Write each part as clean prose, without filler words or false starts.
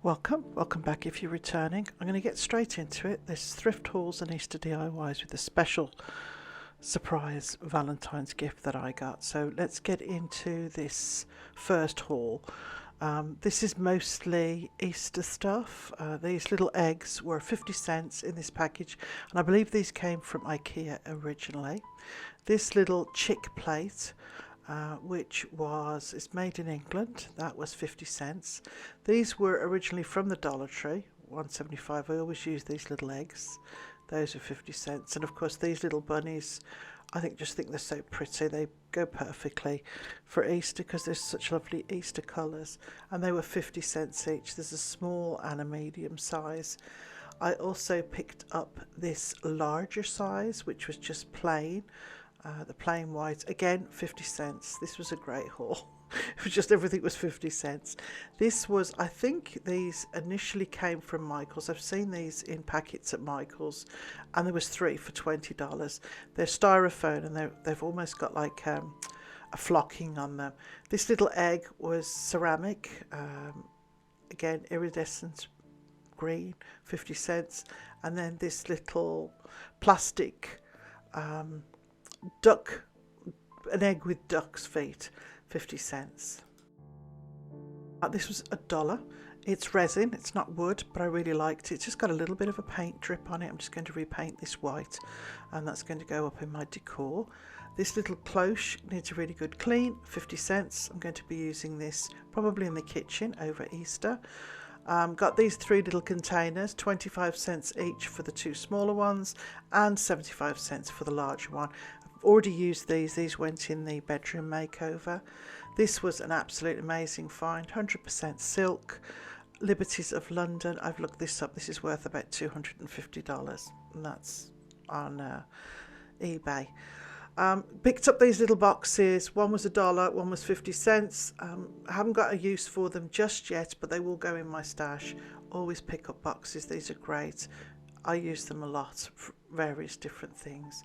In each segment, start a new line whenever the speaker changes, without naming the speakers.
Welcome back if you're returning. I'm going to get straight into it. There's thrift hauls and Easter DIYs with a special surprise Valentine's gift that I got. So let's get into this first haul. This is mostly Easter stuff. These little eggs were 50 cents in this package, and I believe these came from IKEA originally. This little chick plate, which is made in England, that was 50 cents. These were originally from the Dollar Tree, 1.75. I always use these little eggs. Those are 50 cents. And of course these little bunnies, I just think they're so pretty. They go perfectly for Easter because there's such lovely Easter colours. And they were 50 cents each. There's a small and a medium size. I also picked up this larger size, which was just plain. The plain white, again 50 cents. This was a great haul. It was just everything was 50 cents. This was, I think these initially came from Michael's. I've seen these in packets at Michael's, and there was 3 for $20. They're styrofoam, and they've almost got like a flocking on them. This little egg was ceramic, again iridescent green, 50 cents. And then this little plastic duck, an egg with duck's feet, 50 cents. This was $1. It's resin, it's not wood, but I really liked it. It's just got a little bit of a paint drip on it. I'm just going to repaint this white, and that's going to go up in my decor. This little cloche needs a really good clean, 50 cents. I'm going to be using this probably in the kitchen over Easter. Got these 3 little containers, 25 cents each for the 2 smaller ones and 75 cents for the larger one. I've already used these went in the bedroom makeover. This was an absolute amazing find, 100% silk, Liberties of London. I've looked this up, this is worth about $250, and that's on eBay. Picked up these little boxes. One was $1, one was 50 cents. I haven't got a use for them just yet, but they will go in my stash. Always pick up boxes, these are great. I use them a lot for various different things.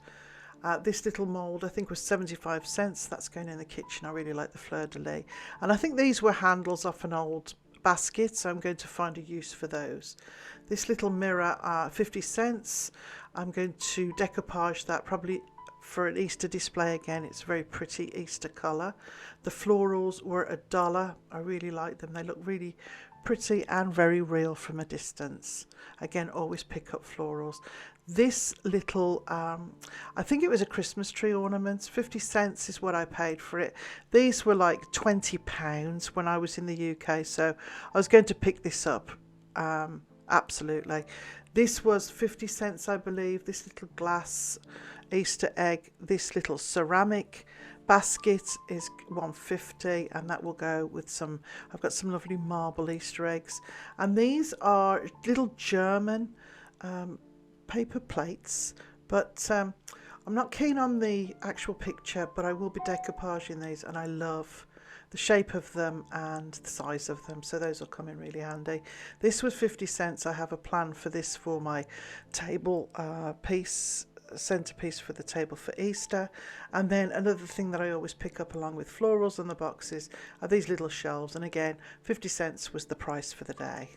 This little mould I think was 75 cents. That's going in the kitchen. I really like the fleur-de-lis. And I think these were handles off an old basket, so I'm going to find a use for those. This little mirror, 50 cents. I'm going to decoupage that probably for an Easter display again. It's a very pretty Easter colour. The florals were $1. I really like them. They look really pretty and very real from a distance. Again, always pick up florals. This little, I think it was a Christmas tree ornament, 50 cents is what I paid for it. These were like £20 when I was in the UK, so I was going to pick this up, absolutely. This was 50 cents, I believe. This little glass Easter egg, this little ceramic basket is $1.50, and that will go with some, I've got some lovely marble Easter eggs, and these are little German paper plates, but I'm not keen on the actual picture, but I will be decoupaging these, and I love the shape of them and the size of them, so those will come in really handy. This was 50 cents. I have a plan for this for my table centerpiece for the table for Easter. And then another thing that I always pick up along with florals and the boxes are these little shelves, and again 50 cents was the price for the day.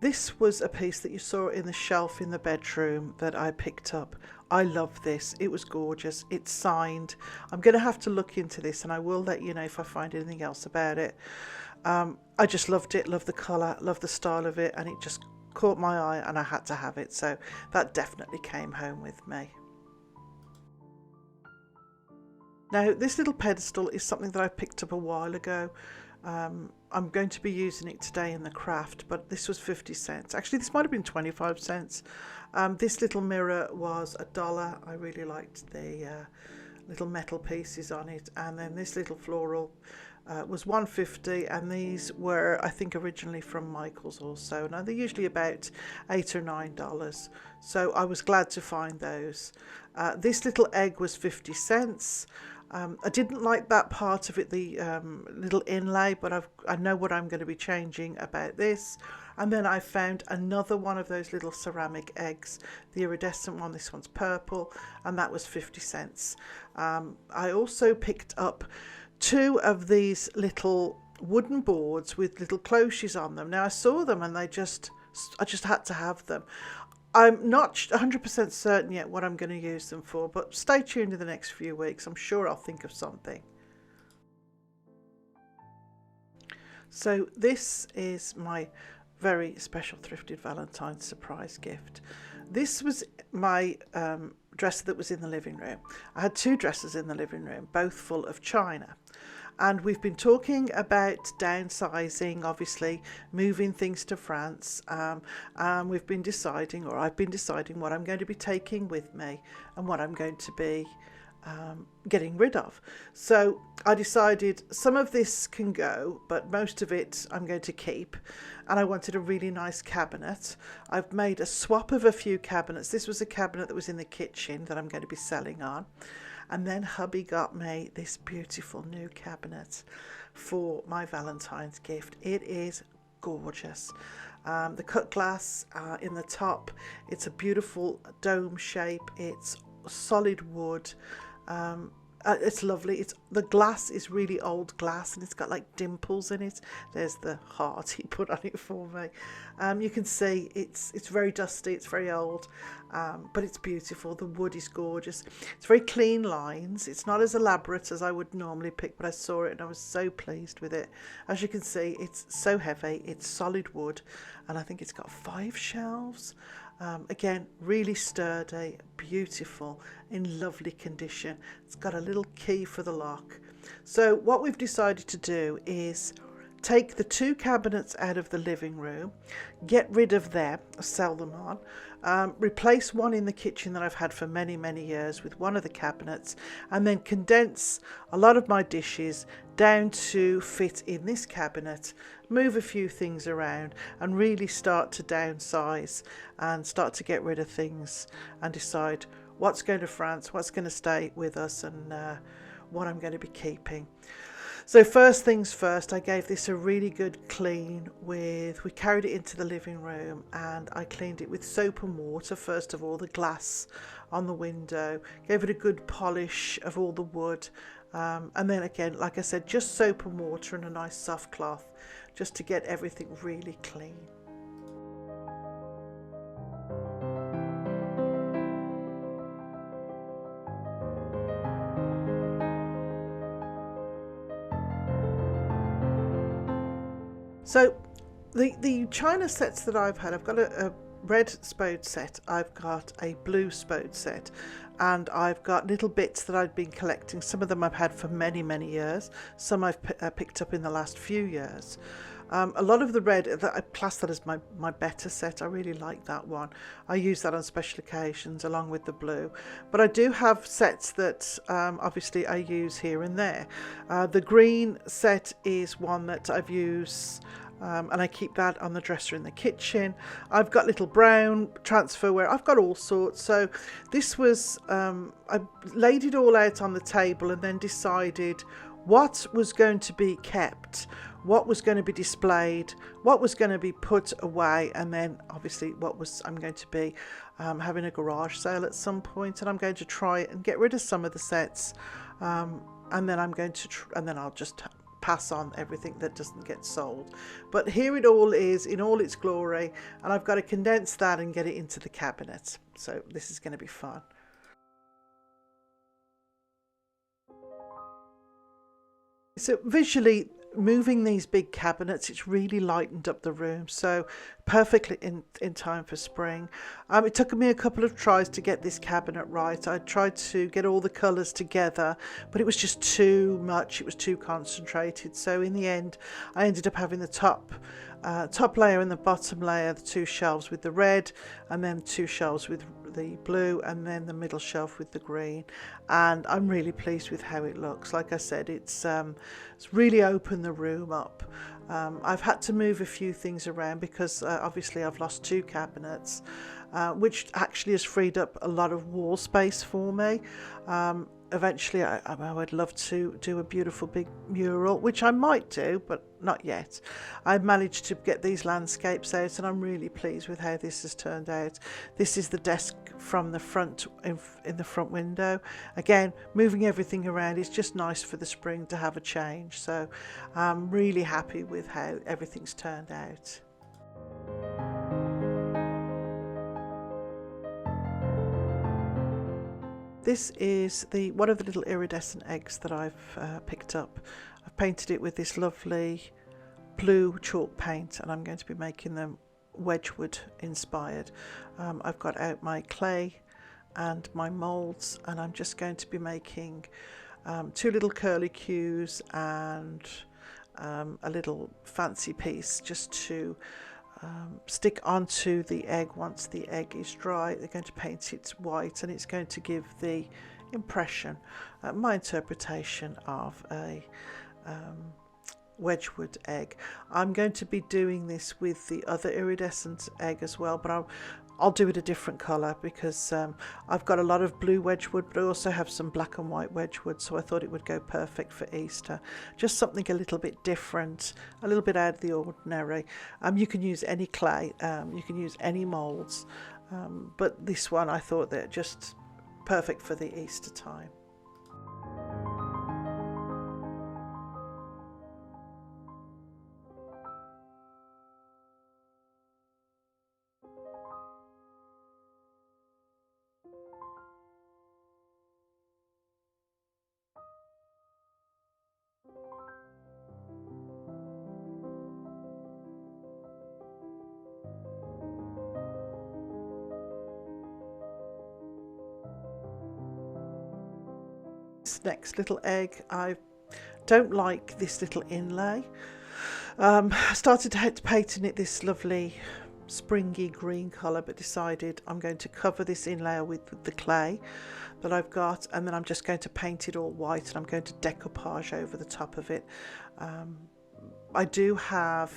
This was a piece that you saw in the shelf in the bedroom that I picked up. I love this. It was gorgeous. It's signed. I'm going to have to look into this, and I will let you know if I find anything else about it. I just loved it, loved the colour, loved the style of it, and it just caught my eye, and I had to have it. So that definitely came home with me. Now, this little pedestal is something that I picked up a while ago. I'm going to be using it today in the craft, but this was 50 cents. Actually, this might have been 25 cents. This little mirror was $1. I really liked the little metal pieces on it. And then this little floral was $1.50, and these were, I think, originally from Michael's also. Now, they're usually about $8 or $9, so I was glad to find those. This little egg was 50 cents. I didn't like that part of it, the little inlay, but I know what I'm going to be changing about this. And then I found another one of those little ceramic eggs, the iridescent one. This one's purple, and that was 50 cents. I also picked up 2 of these little wooden boards with little cloches on them. Now I saw them and I just had to have them. I'm not 100% certain yet what I'm going to use them for, but stay tuned in the next few weeks. I'm sure I'll think of something. So this is my very special thrifted Valentine's surprise gift. This was my dresser that was in the living room. I had two dressers in the living room, both full of china. And we've been talking about downsizing, obviously, moving things to France. And we've been deciding, or I've been deciding, what I'm going to be taking with me and what I'm going to be getting rid of. So I decided some of this can go, but most of it I'm going to keep. And I wanted a really nice cabinet. I've made a swap of a few cabinets. This was a cabinet that was in the kitchen that I'm going to be selling on. And then hubby got me this beautiful new cabinet for my Valentine's gift. It is gorgeous. The cut glass in the top, it's a beautiful dome shape. It's solid wood. It's lovely. The glass is really old glass and it's got like dimples in it. There's the heart he put on it for me. You can see it's very dusty, it's very old, but it's beautiful. The wood is gorgeous. It's very clean lines. It's not as elaborate as I would normally pick, but I saw it and I was so pleased with it. As you can see, it's so heavy. It's solid wood, and I think it's got 5 shelves. Again, really sturdy, beautiful, in lovely condition. It's got a little key for the lock. So what we've decided to do is take the 2 cabinets out of the living room, get rid of them, sell them on, replace one in the kitchen that I've had for many, many years with one of the cabinets, and then condense a lot of my dishes down to fit in this cabinet, move a few things around and really start to downsize and start to get rid of things and decide what's going to France, what's going to stay with us, and what I'm going to be keeping. So first things first, I gave this a really good clean we carried it into the living room and I cleaned it with soap and water. First of all, the glass on the window, gave it a good polish of all the wood. And then again, like I said, just soap and water and a nice soft cloth just to get everything really clean. So the china sets that I've had, I've got a red spode set, I've got a blue spode set, and I've got little bits that I've been collecting. Some of them I've had for many, many years. Some I've picked up in the last few years. A lot of the red, I class that as my better set. I really like that one. I use that on special occasions along with the blue. But I do have sets that obviously I use here and there. The green set is one that I've used, and I keep that on the dresser in the kitchen. I've got little brown transferware. I've got all sorts. So this was, I laid it all out on the table and then decided what was going to be kept, what was going to be displayed, what was going to be put away, and then obviously I'm going to be having a garage sale at some point, and I'm going to try and get rid of some of the sets, and then I'll just pass on everything that doesn't get sold. But here it all is in all its glory, and I've got to condense that and get it into the cabinet. So this is going to be fun. So visually, moving these big cabinets, it's really lightened up the room, so perfectly in time for spring. It took me a couple of tries to get this cabinet right. I tried to get all the colours together, but it was just too much. It was too concentrated. So in the end, I ended up having the top layer and the bottom layer, the 2 shelves with the red, and then 2 shelves with the blue, and then the middle shelf with the green. And I'm really pleased with how it looks. Like I said, it's really opened the room up. I've had to move a few things around because obviously I've lost 2 cabinets, which actually has freed up a lot of wall space for me. eventually I would love to do a beautiful big mural, which I might do, but not yet. I managed to get these landscapes out, and I'm really pleased with how this has turned out. This is the desk from the front, in the front window. Again, moving everything around is just nice for the spring to have a change, so I'm really happy with how everything's turned out. This is one of the little iridescent eggs that I've picked up. I've painted it with this lovely blue chalk paint, and I'm going to be making them Wedgewood inspired. I've got out my clay and my moulds, and I'm just going to be making 2 little curly cues and a little fancy piece just to stick onto the egg. Once the egg is dry, they're going to paint it white, and it's going to give the impression, my interpretation of a Wedgewood egg. I'm going to be doing this with the other iridescent egg as well, but I'll do it a different colour because I've got a lot of blue Wedgewood, but I also have some black and white Wedgewood, so I thought it would go perfect for Easter. Just something a little bit different, a little bit out of the ordinary. You can use any clay, you can use any moulds, but this one I thought that just perfect for the Easter time. This next little egg, I don't like this little inlay. I started painting it this lovely springy green colour, but decided I'm going to cover this inlay with the clay that I've got, and then I'm just going to paint it all white, and I'm going to decoupage over the top of it. I do have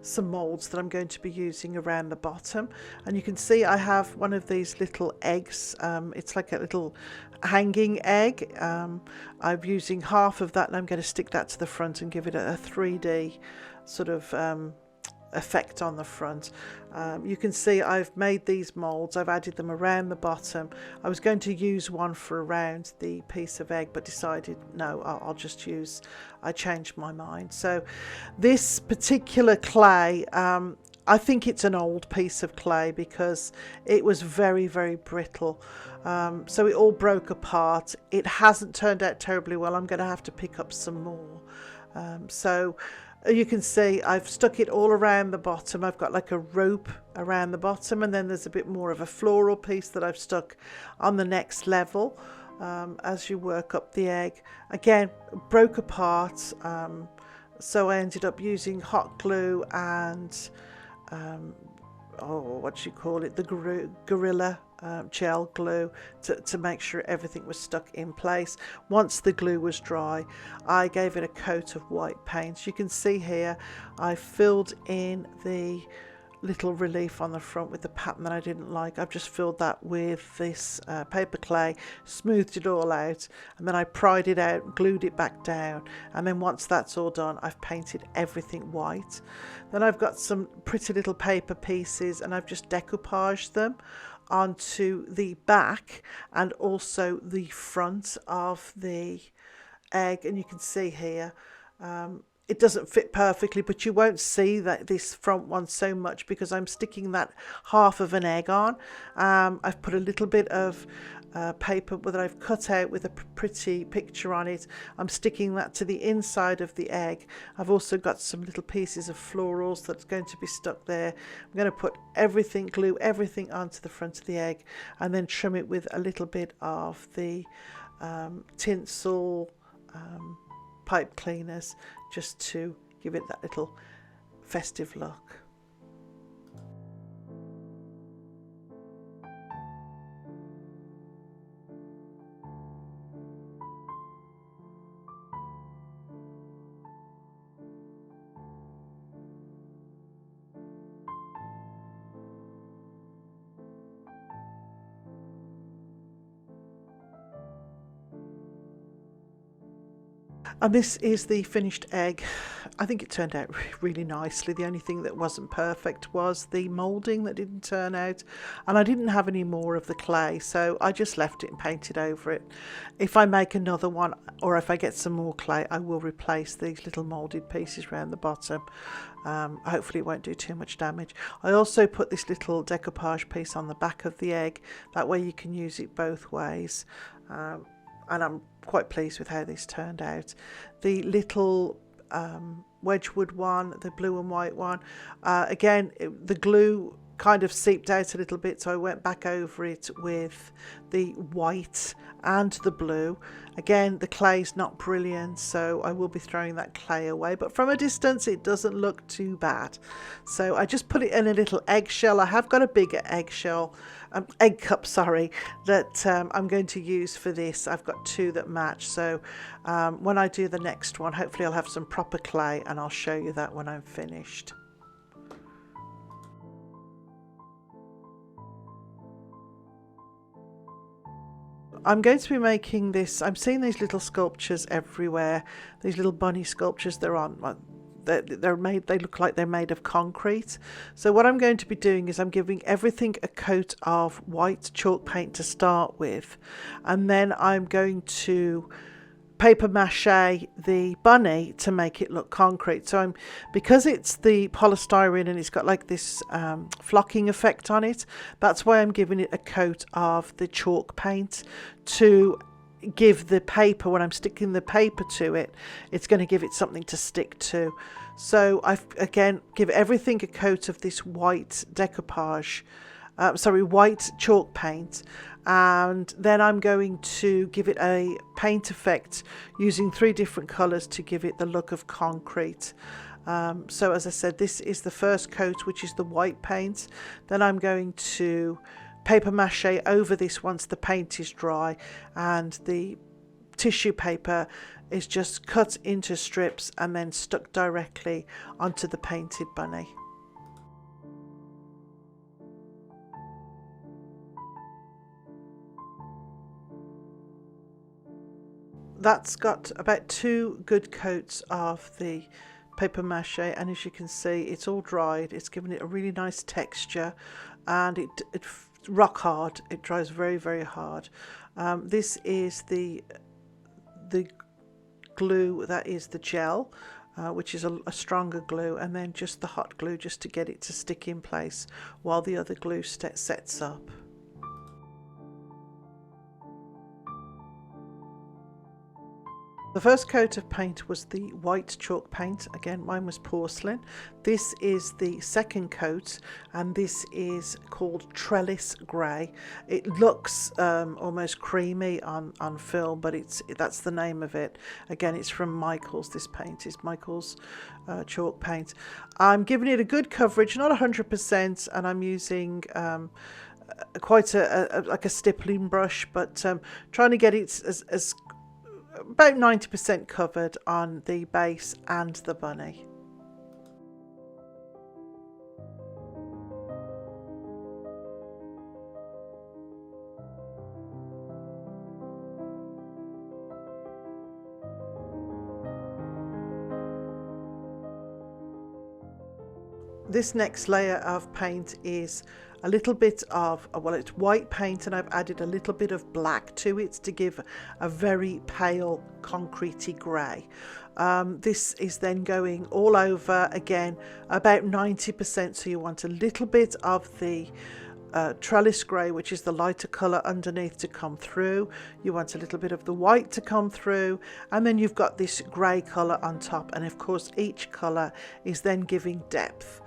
some moulds that I'm going to be using around the bottom, and you can see I have one of these little eggs. It's like a little hanging egg. I'm using half of that, and I'm going to stick that to the front and give it a 3D sort of effect on the front. You can see I've made these moulds, I've added them around the bottom. I was going to use one for around the piece of egg, but decided no, I'll just use, I changed my mind. So this particular clay, I think it's an old piece of clay because it was very, very brittle. So it all broke apart. It hasn't turned out terribly well. I'm going to have to pick up some more. So you can see I've stuck it all around the bottom. I've got like a rope around the bottom, and then there's a bit more of a floral piece that I've stuck on the next level. As you work up the egg, again, broke apart, so I ended up using hot glue and what do you call it, the Gorilla gel glue to make sure everything was stuck in place. Once the glue was dry, I gave it a coat of white paint. You can see here I filled in the little relief on the front with the pattern that I didn't like. I've just filled that with this paper clay, smoothed it all out, and then I pried it out, glued it back down, and then once that's all done, I've painted everything white. Then I've got some pretty little paper pieces, and I've just decoupaged them onto the back and also the front of the egg, and you can see here it doesn't fit perfectly, but you won't see that this front one so much because I'm sticking that half of an egg on. I've put a little bit of paper that I've cut out with a pretty picture on it. I'm sticking that to the inside of the egg. I've also got some little pieces of florals that's going to be stuck there. I'm going to put everything, glue everything onto the front of the egg, and then trim it with a little bit of the tinsel pipe cleaners, just to give it that little festive look. And this is the finished egg. I think it turned out really nicely. The only thing that wasn't perfect was the moulding that didn't turn out. And I didn't have any more of the clay, so I just left it and painted over it. If I make another one, or if I get some more clay, I will replace these little moulded pieces around the bottom. Hopefully it won't do too much damage. I also put this little decoupage piece on the back of the egg. That way you can use it both ways. And I'm quite pleased with how this turned out. The little Wedgewood one, the blue and white one, again, the glue kind of seeped out a little bit, so I went back over it with the white and the blue. Again, the clay's not brilliant, so I will be throwing that clay away, but from a distance it doesn't look too bad. So I just put it in a little eggshell. I have got a bigger eggshell, egg cup, sorry, that I'm going to use for this. I've got two that match, so when I do the next one, hopefully I'll have some proper clay and I'll show you that when I'm finished. I'm going to be making this. I'm seeing these little sculptures everywhere, these little bunny sculptures. They're made, they look like they're made of concrete. So what I'm going to be doing is I'm giving everything a coat of white chalk paint to start with, and then I'm going to paper mache the bunny to make it look concrete. So because it's the polystyrene and it's got like this flocking effect on it, that's why I'm giving it a coat of the chalk paint to give the paper, when I'm sticking the paper to it, it's going to give it something to stick to. So I've again give everything a coat of this white decoupage, white chalk paint, and then I'm going to give it a paint effect using 3 different colours to give it the look of concrete. So as I said, this is the first coat, which is the white paint. Then I'm going to paper mache over this once the paint is dry, and the tissue paper is just cut into strips and then stuck directly onto the painted bunny. That's got about 2 good coats of the paper mache, and as you can see, it's all dried. It's given it a really nice texture, and it's rock hard. It dries very, very hard. This is the glue, that is the gel, which is a stronger glue, and then just the hot glue just to get it to stick in place while the other glue sets up. The first coat of paint was the white chalk paint. Again, mine was porcelain. This is the second coat, and this is called trellis grey. It looks almost creamy on film, but that's the name of it. Again, it's from Michael's. This paint is Michael's chalk paint. I'm giving it a good coverage, not 100%, and I'm using quite like a stippling brush, but trying to get it as about 90% covered on the base and the bunny. This next layer of paint is a little bit of, well, it's white paint, and I've added a little bit of black to it to give a very pale concretey grey. This is then going all over, again about 90%, so you want a little bit of the trellis grey, which is the lighter colour, underneath to come through. You want a little bit of the white to come through, and then you've got this grey colour on top, and of course each colour is then giving depth.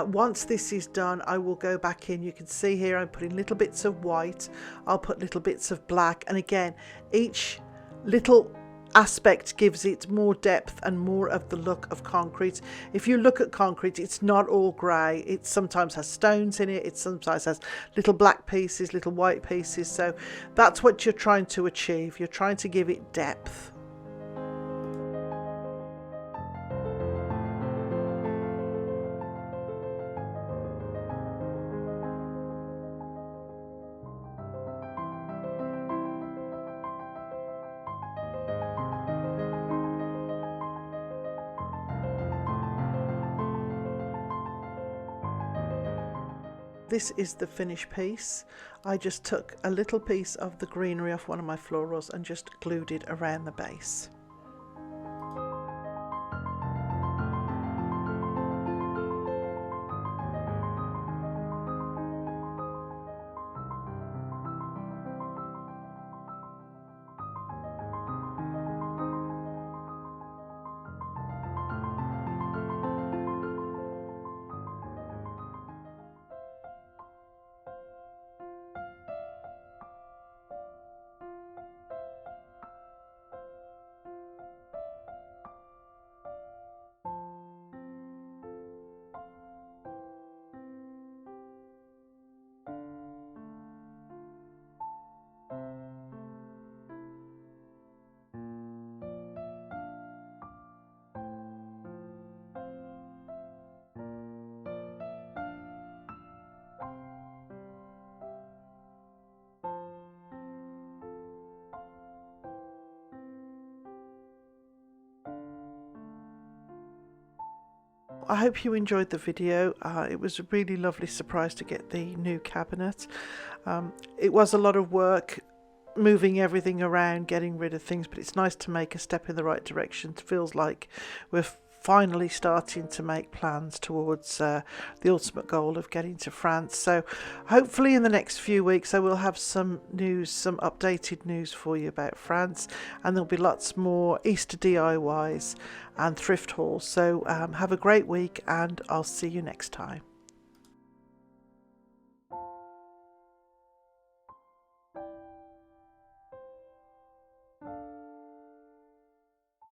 Once this is done, I will go back in. You can see here I'm putting little bits of white, I'll put little bits of black, and again each little aspect gives it more depth and more of the look of concrete. If you look at concrete, it's not all grey. It sometimes has stones in it, it sometimes has little black pieces, little white pieces, so that's what you're trying to achieve. You're trying to give it depth. This is the finished piece. I just took a little piece of the greenery off one of my florals and just glued it around the base. I hope you enjoyed the video. It was a really lovely surprise to get the new cabinet. It was a lot of work moving everything around, getting rid of things, but it's nice to make a step in the right direction. It feels like we're finally starting to make plans towards the ultimate goal of getting to France. So hopefully in the next few weeks I will have some news, some updated news for you about France, and there'll be lots more Easter DIYs and thrift hauls. So have a great week, and I'll see you next time.